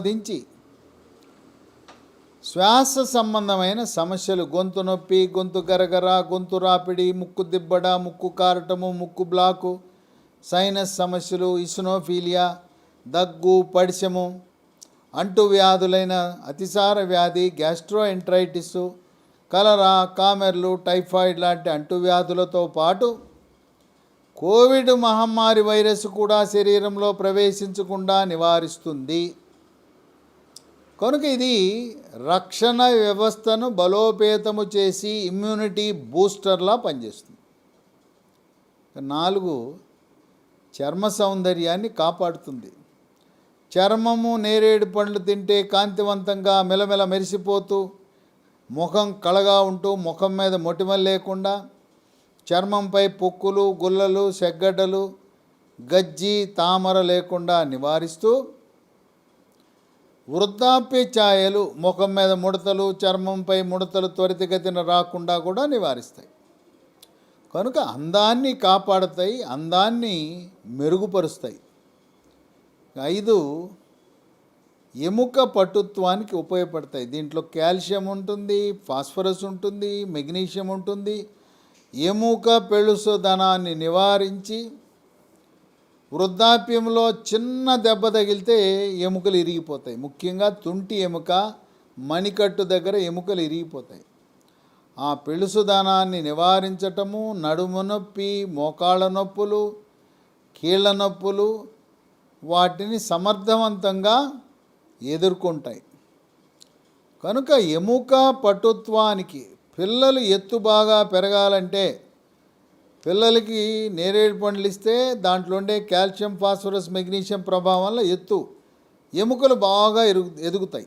దించి శ్వాస సంబంధమైన సమస్యలు, గొంతు నొప్పి, గొంతు గరగర, గొంతు రాపిడి, ముక్కు దిబ్బడ, ముక్కు కారటము, ముక్కు బ్లాకు, సైనస్ సమస్యలు, ఇసినోఫీలియా, దగ్గు, పడిశము, అంటువ్యాధులైన అతిసార వ్యాధి, గ్యాస్ట్రోఎంట్రైటిస్, కలరా, కామెర్లు, టైఫాయిడ్ లాంటి అంటువ్యాధులతో పాటు కోవిడ్ మహమ్మారి వైరస్ కూడా శరీరంలో ప్రవేశించకుండా నివారిస్తుంది. కనుక ఇది రక్షణ వ్యవస్థను బలోపేతము చేసి ఇమ్యూనిటీ బూస్టర్లా పనిచేస్తుంది. 4, చర్మ సౌందర్యాన్ని కాపాడుతుంది. చర్మము నేరేడు పండ్లు తింటే కాంతివంతంగా మెలమెల మెరిసిపోతూ, ముఖం కళగా ఉంటూ, ముఖం మీద మొటిమలు లేకుండా, చర్మంపై పొక్కులు, గుల్లలు, సెగ్గడ్డలు, గజ్జి, తామర లేకుండా నివారిస్తూ, వృద్ధాప్య ఛాయలు, ముఖం మీద ముడతలు, చర్మంపై ముడతలు త్వరితగతిన రాకుండా కూడా నివారిస్తాయి. కనుక అందాన్ని కాపాడుతాయి, అందాన్ని మెరుగుపరుస్తాయి. 5, ఎముక పటుత్వానికి ఉపయోగపడతాయి. దీంట్లో కాల్షియం ఉంటుంది, ఫాస్ఫరస్ ఉంటుంది, మెగ్నీషియం ఉంటుంది. ఎముక పెళుసుదనాన్ని నివారించి, వృద్ధాప్యంలో చిన్న దెబ్బ తగిలితే ఎముకలు ఇరిగిపోతాయి. ముఖ్యంగా తుంటి ఎముక, మణికట్టు దగ్గర ఎముకలు ఇరిగిపోతాయి. ఆ పెళుసుదనాన్ని నివారించటము, నడుము నొప్పి, మోకాళ్ళ నొప్పులు, కీళ్ళ నొప్పులు వాటిని సమర్థవంతంగా ఎదుర్కొంటాయి. కనుక ఎముక పటుత్వానికి, పిల్లలు ఎత్తు బాగా పెరగాలంటే పిల్లలకి నేరేడు పండ్లు ఇస్తే దాంట్లో ఉండే కాల్షియం, ఫాస్ఫరస్, మెగ్నీషియం ప్రభావం వల్ల ఎముకలు బాగా ఎదుగుతాయి.